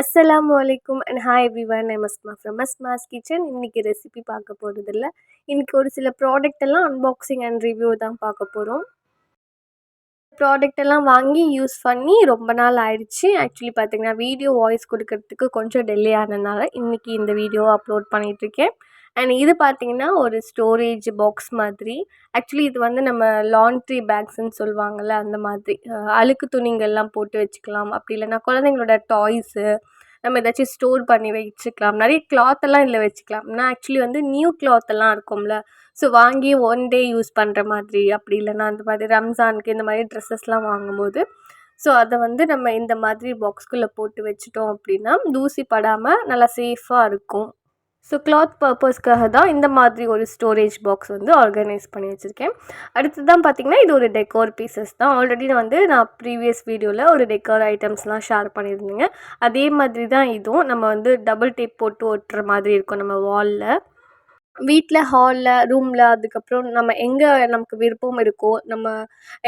அஸ்ஸலாமு அலைக்கும் and hi everyone. I Asma from Asma's kitchen. இன்றைக்கி ரெசிபி பார்க்க போகிறதில்ல. இன்றைக்கி ஒரு சில ப்ராடக்ட் எல்லாம் அன்பாக்சிங் அண்ட் ரிவ்யூ தான் பார்க்க போகிறோம். ப்ராடக்ட் எல்லாம் வாங்கி யூஸ் பண்ணி ரொம்ப நாள் ஆயிடுச்சு. ஆக்சுவலி பார்த்திங்கன்னா வீடியோ வாய்ஸ் கொடுக்கறதுக்கு கொஞ்சம் டிலே ஆனதுனால இன்றைக்கி இந்த வீடியோவை அப்லோட் பண்ணிகிட்ருக்கேன். அண்ட் இது பார்த்திங்கன்னா ஒரு ஸ்டோரேஜ் பாக்ஸ் மாதிரி. ஆக்சுவலி இது வந்து நம்ம லாண்ட்ரி பேக்ஸ்ன்னு சொல்லுவாங்கள்ல, அந்த மாதிரி அழுக்கு துணிங்கள்லாம் போட்டு வச்சுக்கலாம். அப்படி இல்லைன்னா குழந்தைங்களோட டாய்ஸு நம்ம ஏதாச்சும் ஸ்டோர் பண்ணி வச்சுக்கலாம். நிறைய கிளாத்தெல்லாம் இதில் வச்சுக்கலாம். ஏன்னா ஆக்சுவலி வந்து நியூ கிளாத்தெல்லாம் இருக்கும்ல, ஸோ வாங்கி ஒன் டே யூஸ் பண்ணுற மாதிரி, அப்படி இல்லைன்னா அந்த மாதிரி ரம்ஜானுக்கு இந்த மாதிரி ட்ரெஸ்ஸஸ்லாம் வாங்கும்போது ஸோ அதை வந்து நம்ம இந்த மாதிரி பாக்ஸ்குள்ளே போட்டு வச்சுட்டோம் அப்படின்னா தூசி படாமல் நல்லா சேஃபாக இருக்கும். ஸோ கிளாத் பர்பஸ்க்காக தான் இந்த மாதிரி ஒரு ஸ்டோரேஜ் பாக்ஸ் வந்து ஆர்கனைஸ் பண்ணி வச்சுருக்கேன். அடுத்து தான் பார்த்திங்கன்னா இது ஒரு டெக்கோர் பீசஸ் தான். ஆல்ரெடி நான் ப்ரீவியஸ் வீடியோவில் ஒரு டெக்கோர் ஐட்டம்ஸ்லாம் ஷேர் பண்ணியிருந்தேங்க. அதே மாதிரி தான் இதுவும் நம்ம வந்து டபுள் டேப் போட்டு ஒட்டுற மாதிரி இருக்கும் நம்ம வாலில். வீட்டில், ஹாலில், ரூமில், அதுக்கப்புறம் நம்ம எங்கே நமக்கு விருப்பம் இருக்கோ, நம்ம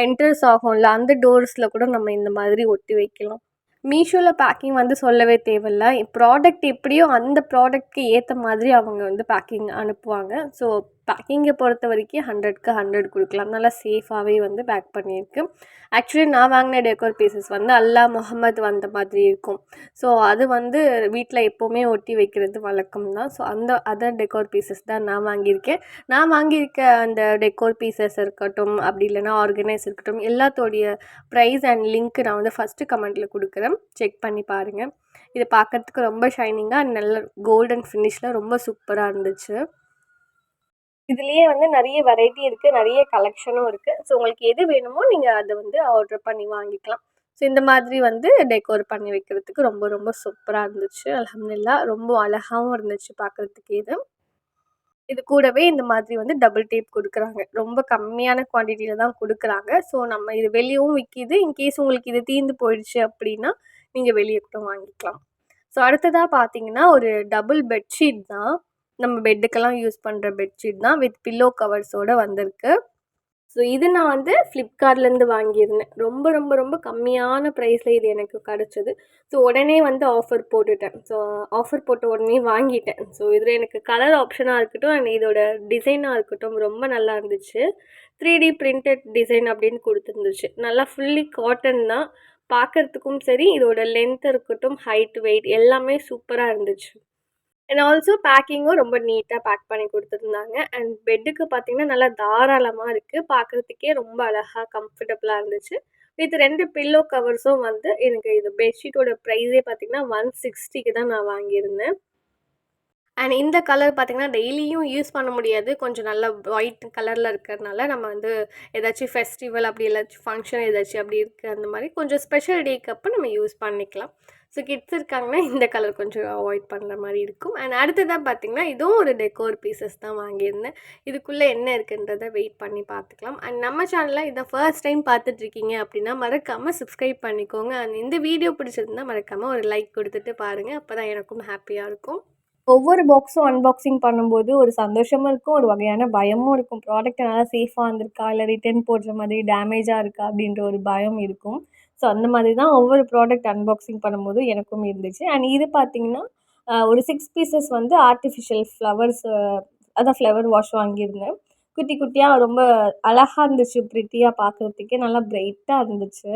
என்ட்ரன்ஸ் ஆகும்ல அந்த டோர்ஸில் கூட நம்ம இந்த மாதிரி ஒட்டி வைக்கலாம். மீஷோவில் பேக்கிங் வந்து சொல்லவே தேவையில்ல. ப்ராடக்ட் எப்படியோ அந்த ப்ராடக்ட்க்கு ஏற்ற மாதிரி அவங்க வந்து பேக்கிங் அனுப்புவாங்க. ஸோ பேக்கிங்கை பொறுத்த வரைக்கும் 100க்கு 100 கொடுக்கலாம். நல்லா சேஃபாகவே வந்து பேக் பண்ணியிருக்கு. ஆக்சுவலி நான் வாங்கின டெக்கோர் பீசஸ் வந்து அல்லா முஹம்மது வந்த மாதிரி இருக்கும். ஸோ அது வந்து வீட்டில் எப்போவுமே ஒட்டி வைக்கிறது வழக்கம் தான். ஸோ அந்த அதர் டெக்கோர் பீசஸ் தான் நான் வாங்கியிருக்கேன். நான் வாங்கியிருக்க அந்த டெக்கோர் பீசஸ் இருக்கட்டும், அப்படி இல்லைன்னா ஆர்கனைஸ் இருக்கட்டும், எல்லாத்தோடைய ப்ரைஸ் அண்ட் லிங்க் நான் வந்து ஃபஸ்ட்டு கமெண்ட்டில் கொடுக்குறேன். செக் பண்ணி பாருங்கள். இது பார்க்குறதுக்கு ரொம்ப ஷைனிங்காக நல்ல கோல்டன் ஃபினிஷில் ரொம்ப சூப்பராக இருந்துச்சு. இதுலேயே வந்து நிறைய வெரைட்டி இருக்குது, நிறைய கலெக்ஷனும் இருக்குது. ஸோ உங்களுக்கு எது வேணுமோ நீங்கள் அதை வந்து ஆர்டர் பண்ணி வாங்கிக்கலாம். ஸோ இந்த மாதிரி வந்து டெக்கோர் பண்ணி வைக்கிறதுக்கு ரொம்ப ரொம்ப சூப்பராக இருந்துச்சு. அல்ஹம்துலில்லாஹ் ரொம்ப அழகாகவும் இருந்துச்சு பார்க்குறதுக்கு. இது கூடவே இந்த மாதிரி வந்து டபுள் டேப் கொடுக்குறாங்க. ரொம்ப கம்மியான குவான்டிட்டியில் தான் கொடுக்குறாங்க. ஸோ நம்ம இது வெளியவும் விற்கிது. இன்கேஸ் உங்களுக்கு இது தீர்ந்து போயிடுச்சு அப்படின்னா நீங்கள் வெளியே கூட வாங்கிக்கலாம். ஸோ அடுத்ததாக பார்த்தீங்கன்னா ஒரு டபுள் பெட்ஷீட் தான். நம்ம பெட்டுக்கெல்லாம் யூஸ் பண்ணுற பெட்ஷீட் தான், வித் பில்லோ கவர்ஸோடு வந்திருக்கு. ஸோ இது நான் வந்து ஃப்ளிப்கார்ட்லேருந்து வாங்கியிருந்தேன். ரொம்ப ரொம்ப ரொம்ப கம்மியான ப்ரைஸில் இது எனக்கு கிடச்சிது. ஸோ உடனே வந்து ஆஃபர் போட்டுட்டேன். ஸோ ஆஃபர் போட்ட உடனே வாங்கிட்டேன். ஸோ இதில் எனக்கு கலர் ஆப்ஷனாக இருக்கட்டும் அண்ட் இதோட டிசைனாக இருக்கட்டும் ரொம்ப நல்லா இருந்துச்சு. 3D பிரிண்டட் டிசைன் அப்படின்னு கொடுத்துருந்துச்சு. நல்லா ஃபுல்லி காட்டன் தான். பார்க்குறதுக்கும் சரி, இதோட லென்த் இருக்கட்டும், ஹைட், வெயிட் எல்லாமே சூப்பராக இருந்துச்சு. அண்ட் ஆல்சோ பேக்கிங்கும் ரொம்ப நீட்டாக பேக் பண்ணி கொடுத்துருந்தாங்க. அண்ட் பெட்டுக்கு பார்த்திங்கன்னா நல்லா தாராளமாக இருக்குது. பார்க்குறதுக்கே ரொம்ப அழகாக கம்ஃபர்டபுளாக இருந்துச்சு. வித் 2 பில்லோ கவர்ஸும் வந்து எனக்கு இது பெட்ஷீட்டோட ப்ரைஸே பார்த்திங்கன்னா 160க்கு தான் நான் வாங்கியிருந்தேன். அண்ட் இந்த கலர் பார்த்திங்கன்னா டெய்லியும் யூஸ் பண்ண முடியாது. கொஞ்சம் நல்லா ஒயிட் கலரில் இருக்கிறதுனால நம்ம வந்து ஏதாச்சும் ஃபெஸ்டிவல் அப்படி ஏதாச்சும் ஃபங்க்ஷன் ஏதாச்சும் அப்படி இருக்குது, அந்த மாதிரி கொஞ்சம் ஸ்பெஷல் டேக்கு அப்போ நம்ம யூஸ் பண்ணிக்கலாம். ஸோ கிட்ஸ் இருக்காங்கன்னா இந்த கலர் கொஞ்சம் அவாய்ட் பண்ணுற மாதிரி இருக்கும். அண்ட் அடுத்ததாக பார்த்திங்கன்னா இதுவும் ஒரு டெக்கோர் பீசஸ் தான் வாங்கியிருந்தேன். இதுக்குள்ளே என்ன இருக்குன்றதை வெயிட் பண்ணி பார்த்துக்கலாம். அண்ட் நம்ம சேனலில் இதை ஃபர்ஸ்ட் டைம் பார்த்துட்ருக்கீங்க அப்படின்னா மறக்காமல் சப்ஸ்கிரைப் பண்ணிக்கோங்க. அண்ட் இந்த வீடியோ பிடிச்சிருந்தா மறக்காமல் ஒரு லைக் கொடுத்துட்டு பாருங்கள். அப்போ தான் எனக்கும் ஹாப்பியாக இருக்கும். ஒவ்வொரு பாக்ஸும் அன்பாக்சிங் பண்ணும்போது ஒரு சந்தோஷமும் இருக்கும், ஒரு வகையான பயமும் இருக்கும். ப்ராடக்ட் நல்லா சேஃபாக வந்திருக்கா, இல்லை ரிட்டர்ன் போடுற மாதிரி டேமேஜாக இருக்கா அப்படின்ற ஒரு பயம் இருக்கும். ஸோ அந்த மாதிரி தான் ஒவ்வொரு ப்ராடக்ட் அன்பாக்சிங் பண்ணும்போது எனக்கும் இருந்துச்சு. அண்ட் இது பார்த்திங்கன்னா ஒரு 6 பீசஸ் வந்து ஆர்டிஃபிஷியல் ஃப்ளவர்ஸ், அதான் ஃப்ளவர் வாஷ் வாங்கியிருந்தேன். குட்டி குட்டியாக ரொம்ப அழகாக இருந்துச்சு. ப்ரிட்டியாக பார்க்குறதுக்கே நல்லா பிரைட்டாக இருந்துச்சு.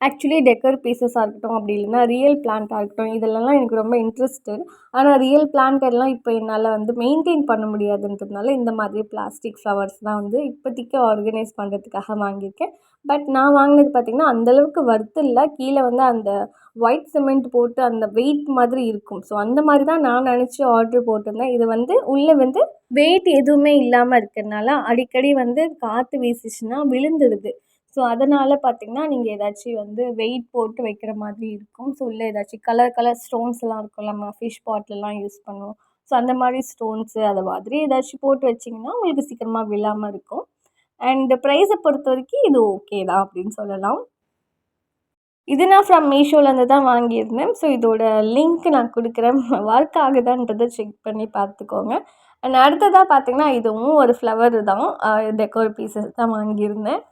ஆக்சுவலி டெக்கர் பீசஸாக இருக்கட்டும், அப்படி இல்லைன்னா ரியல் பிளான்ட்டாக இருக்கட்டும், இதிலலாம் எனக்கு ரொம்ப இன்ட்ரெஸ்ட்டு. ஆனால் ரியல் பிளான்ட் எல்லாம் இப்போ என்னால் வந்து மெயின்டைன் பண்ண முடியாதுன்றதுனால இந்த மாதிரி பிளாஸ்டிக் ஃப்ளவர்ஸ் தான் வந்து இப்போதைக்கு ஆர்கனைஸ் பண்ணுறதுக்காக வாங்கியிருக்கேன். பட் நான் வாங்கினது பார்த்திங்கன்னா அந்தளவுக்கு ஒர்த் இல்லை. கீழே வந்து அந்த ஒயிட் சிமெண்ட் போட்டு அந்த வெயிட் மாதிரி இருக்கும். ஸோ அந்த மாதிரி தான் நான் நினச்சி ஆர்டர் போட்டிருந்தேன். இது வந்து உள்ளே வந்து வெயிட் எதுவுமே இல்லாமல் இருக்கிறதுனால அடிக்கடி வந்து காற்று வீசிச்சுன்னா விழுந்துடுது. ஸோ அதனால் பார்த்திங்கன்னா நீங்கள் ஏதாச்சும் வந்து வெயிட் போட்டு வைக்கிற மாதிரி இருக்கும். ஸோ உள்ளே ஏதாச்சும் கலர் கலர் ஸ்டோன்ஸ்லாம் இருக்கும்ல, நம்ம ஃபிஷ் பாட்டிலெலாம் யூஸ் பண்ணுவோம். ஸோ அந்த மாதிரி ஸ்டோன்ஸு அது மாதிரி ஏதாச்சும் போட்டு வச்சிங்கன்னா உங்களுக்கு சீக்கிரமாக விழாமல் இருக்கும். அண்ட் ப்ரைஸை பொறுத்த வரைக்கும் இது ஓகே தான் அப்படின்னு சொல்லலாம். இது நான் ஃப்ரம் மீஷோலேருந்து தான் வாங்கியிருந்தேன். ஸோ இதோட லிங்க் நான் கொடுக்குறேன். ஒர்க் ஆகுதான்றதை செக் பண்ணி பார்த்துக்கோங்க. அண்ட் அடுத்ததாக பார்த்திங்கன்னா இதுவும் ஒரு ஃப்ளவர் தான், டெக்கோர் பீசஸ் தான் வாங்கியிருந்தேன்.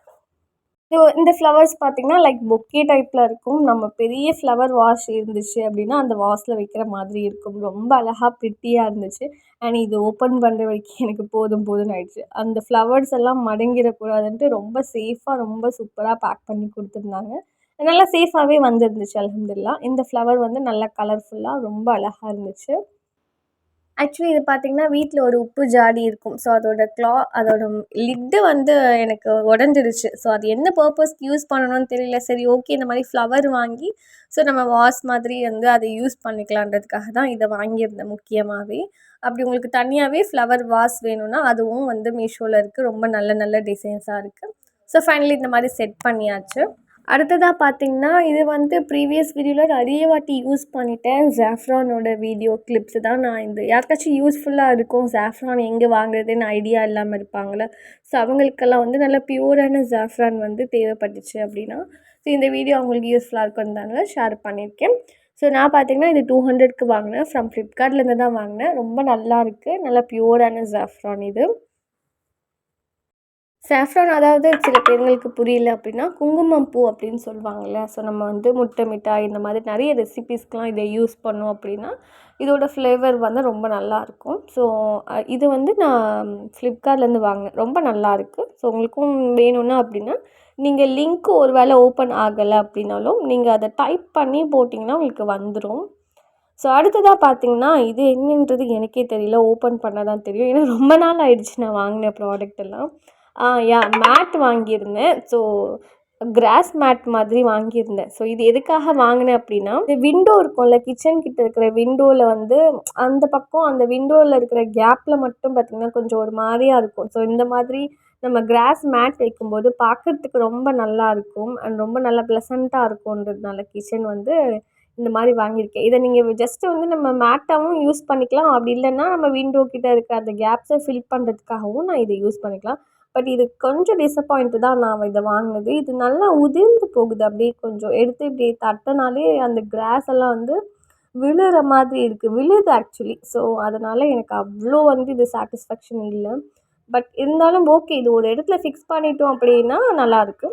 ஸோ இந்த ஃப்ளவர்ஸ் பார்த்திங்கன்னா லைக் பொக்கே டைப்பில் இருக்கும். நம்ம பெரிய ஃப்ளவர் வாஸ் இருந்துச்சு அப்படின்னா அந்த வாஸில் வைக்கிற மாதிரி இருக்கும். ரொம்ப அழகாக ப்ரிட்டியாக இருந்துச்சு. அண்ட் இது ஓப்பன் பண்ணுற வரைக்கும் எனக்கு போதும் போதும்னு ஆயிடுச்சு. அந்த ஃப்ளவர்ஸ் எல்லாம் மடங்கிடக்கூடாதுன்ட்டு ரொம்ப சேஃபாக ரொம்ப சூப்பராக பேக் பண்ணி கொடுத்துருந்தாங்க. நல்லா சேஃபாகவே வந்துருந்துச்சு அல்ஹம்துலில்லாஹ். இந்த ஃப்ளவர் வந்து நல்லா கலர்ஃபுல்லாக ரொம்ப அழகாக இருந்துச்சு. ஆக்சுவலி இது பார்த்தீங்கன்னா, வீட்ல ஒரு உப்பு ஜாடி இருக்கும். ஸோ அதோட லிட்டு வந்து எனக்கு உடஞ்சிருச்சு. ஸோ அது என்ன பர்ப்பஸ்க்கு யூஸ் பண்ணணும்னு தெரியல. சரி ஓகே இந்த மாரி ஃப்ளவர் வாங்கி, ஸோ நம்ம வாஸ் மாதிரி வந்து அதை யூஸ் பண்ணிக்கலான்றதுக்காக தான் இதை வாங்கியிருந்தேன் முக்கியமாவே. அப்படி உங்களுக்கு தனியாவே ஃப்ளவர் வாஸ் வேணும்னா, அதுவும் வந்து மீஷோல இருக்குது. ரொம்ப நல்ல நல்ல டிசைன்ஸாக இருக்குது. ஸோ ஃபைனலி இந்த மாரி செட் பண்ணியாச்சு. அடுத்ததா பார்த்தீங்கன்னா, இது வந்து ப்ரீவியஸ் வீடியோல நிறைய வாட்டி யூஸ் பண்ணிட்டேன். ஜாஃப்ரானோட வீடியோ கிளிப்ஸ் தான் நான் இந்த யாருக்காச்சும் யூஸ்ஃபுல்லாக இருக்கும். ஜாஃப்ரான் எங்கே வாங்குறதுன்னு ஐடியா இல்லாமல் இருப்பாங்கள்ல. ஸோ அவங்களுக்கெல்லாம் வந்து நல்ல பியூரான ஜாஃப்ரான் வந்து தேவைப்பட்டுச்சு அப்படின்னா, ஸோ இந்த வீடியோ அவங்களுக்கு யூஸ்ஃபுல்லாக இருக்குன்றதால ஷேர் பண்ணியிருக்கேன். ஸோ நான் பார்த்தீங்கன்னா, இது 200க்கு வாங்கினேன். ஃப்ரம் ஃப்ளிப்கார்ட்லேருந்து தான் வாங்கினேன். ரொம்ப நல்லாயிருக்கு. நல்லா பியூரான ஜாஃப்ரான் இது. சாஃப்ரான் அதாவது சில பேருங்களுக்கு புரியல அப்படின்னா, குங்குமம் பூ அப்படின்னு சொல்லுவாங்கள்ல. ஸோ நம்ம வந்து முட்டை மிட்டாய் இந்த மாதிரி நிறைய ரெசிபீஸ்க்கெலாம் இதை யூஸ் பண்ணோம் அப்படின்னா, இதோட ஃப்ளேவர் வந்து ரொம்ப நல்லாயிருக்கும். ஸோ இது வந்து நான் ஃப்ளிப்கார்ட்லேருந்து வாங்கினேன். ரொம்ப நல்லாயிருக்கு. ஸோ உங்களுக்கும் வேணும்னா அப்படின்னா, நீங்கள் லிங்க் ஒரு வேளை ஓப்பன் ஆகலை அப்படின்னாலும், நீங்கள் அதை டைப் பண்ணி போட்டிங்கன்னா உங்களுக்கு வந்துடும். ஸோ அடுத்ததாக பார்த்தீங்கன்னா, இது என்னன்றது எனக்கே தெரியல. ஓப்பன் பண்ண தான் தெரியும். ஏன்னா ரொம்ப நாள் ஆயிடுச்சு நான் வாங்கின ப்ராடக்ட் எல்லாம். மேட் வாங்கியிருந்தேன். ஸோ கிராஸ் மேட் மாதிரி வாங்கியிருந்தேன். ஸோ இது எதுக்காக வாங்கினேன் அப்படின்னா, இந்த விண்டோ இருக்கும்ல, கிச்சன் கிட்ட இருக்கிற விண்டோவில் வந்து அந்த பக்கம் அந்த விண்டோவில் இருக்கிற கேப்பில் மட்டும் பார்த்திங்கன்னா கொஞ்சம் ஒரு மாதிரியா இருக்கும். ஸோ இந்த மாதிரி நம்ம கிராஸ் மேட் வைக்கும்போது பார்க்குறதுக்கு ரொம்ப நல்லாயிருக்கும். அண்ட் ரொம்ப நல்லா ப்ளசண்ட்டாக இருக்கும்ன்றதுனால கிச்சன் வந்து இந்த மாதிரி வாங்கியிருக்கேன். இதை நீங்கள் ஜஸ்ட்டு வந்து நம்ம மேட்டாகவும் யூஸ் பண்ணிக்கலாம். அப்படி இல்லைன்னா நம்ம விண்டோ கிட்ட இருக்கிற அந்த கேப்ஸை ஃபில் பண்ணுறதுக்காகவும் நான் இதை யூஸ் பண்ணிக்கலாம். பட் இது கொஞ்சம் டிசப்பாயிண்ட்டு தான் நான் இதை வாங்கினது. இது நல்லா உதிர்ந்து போகுது. அப்படியே கொஞ்சம் எடுத்து இப்படி தட்டினாலே அந்த கிராஸ் எல்லாம் வந்து விழுற மாதிரி இருக்குது. விழுது ஆக்சுவலி. ஸோ அதனால் எனக்கு அவ்வளோ வந்து இது சாட்டிஸ்ஃபேக்ஷன் இல்லை. பட் இருந்தாலும் ஓகே, இது ஒரு இடத்துல ஃபிக்ஸ் பண்ணிட்டோம் அப்படின்னா நல்லாயிருக்கு.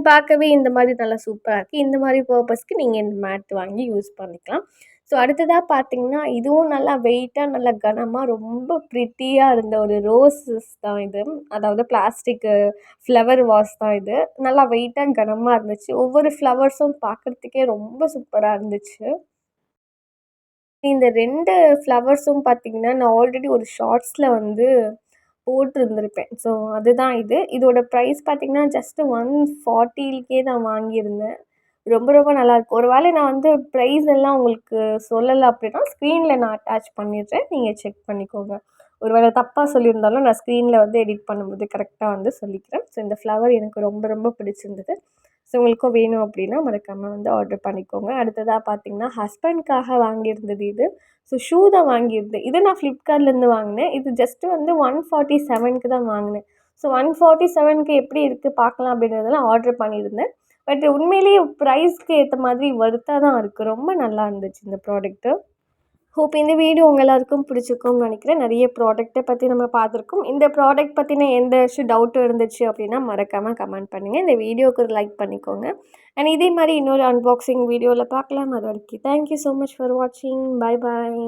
பார்க்கவே இந்த மாதிரி நல்லா சூப்பராக இருக்குது. இந்த மாதிரி பர்பஸ்க்கு நீங்கள் இந்த மேட் வாங்கி யூஸ் பண்ணிக்கலாம். ஸோ அடுத்ததாக பார்த்தீங்கன்னா, இதுவும் நல்லா வெயிட்டாக நல்லா கனமாக ரொம்ப ப்ரிட்டியாக இருந்த ஒரு ரோஸஸ் தான் இது. அதாவது பிளாஸ்டிக்கு ஃப்ளவர் வாஸ் தான் இது. நல்லா வெயிட்டாக கனமாக இருந்துச்சு. ஒவ்வொரு ஃப்ளவர்ஸும் பார்க்குறதுக்கே ரொம்ப சூப்பராக இருந்துச்சு. இந்த 2 ஃப்ளவர்ஸும் பார்த்தீங்கன்னா, நான் ஆல்ரெடி ஒரு ஷார்ட்ஸில் வந்து போட்டிருந்திருப்பேன். ஸோ அதுதான் இது. இதோட ப்ரைஸ் பார்த்தீங்கன்னா, ஜஸ்ட்டு 140க்கே நான் வாங்கியிருந்தேன். ரொம்ப ரொம்ப நல்லாயிருக்கு. ஒரு வேளை நான் வந்து ப்ரைஸ் எல்லாம் உங்களுக்கு சொல்லலை அப்படின்னா, ஸ்க்ரீனில் நான் அட்டாச் பண்ணிடுறேன். நீங்கள் செக் பண்ணிக்கோங்க. ஒரு வேளை தப்பாக சொல்லியிருந்தாலும் நான் ஸ்க்ரீனில் வந்து எடிட் பண்ணும்போது கரெக்டாக வந்து சொல்லிக்கிறேன். ஸோ இந்த ஃப்ளவர் எனக்கு ரொம்ப ரொம்ப பிடிச்சிருந்தது. ஸோ உங்களுக்கும் வேணும் அப்படின்னா மறக்காமல் வந்து ஆர்டர் பண்ணிக்கோங்க. அடுத்ததாக பார்த்தீங்கன்னா, ஹஸ்பண்ட்காக வாங்கியிருந்தது இது. ஸோ ஷூ தான் வாங்கியிருந்தேன். இதை நான் ஃப்ளிப்கார்ட்லேருந்து வாங்கினேன். இது ஜஸ்ட்டு வந்து 147க்கு தான் வாங்கினேன். ஸோ 147க்கு எப்படி இருக்குது பார்க்கலாம் அப்படின்றதெல்லாம் ஆர்டர் பண்ணியிருந்தேன். பட் உண்மையிலேயே ப்ரைஸ்க்கு ஏற்ற மாதிரி ஒர்த்தாக தான் இருக்குது. ரொம்ப நல்லா இருந்துச்சு இந்த ப்ராடக்ட்டு. ஹோப் இந்த வீடியோ உங்கள் எல்லாருக்கும் பிடிச்சிருக்கும்னு நினைக்கிறேன். நிறைய ப்ராடக்ட்டை பற்றி நம்ம பார்த்துருக்கோம். இந்த ப்ராடக்ட் பற்றின எந்தாச்சும் டவுட் இருந்துச்சு அப்படின்னா மறக்காமல் கமெண்ட் பண்ணுங்கள். இந்த வீடியோவுக்கு ஒரு லைக் பண்ணிக்கோங்க. அண்ட் இதே மாதிரி இன்னொரு அன்பாக்சிங் வீடியோவில் பார்க்கலாம். அது வரைக்கும் தேங்க்யூ ஸோ மச் ஃபார் வாட்சிங். Bye bye.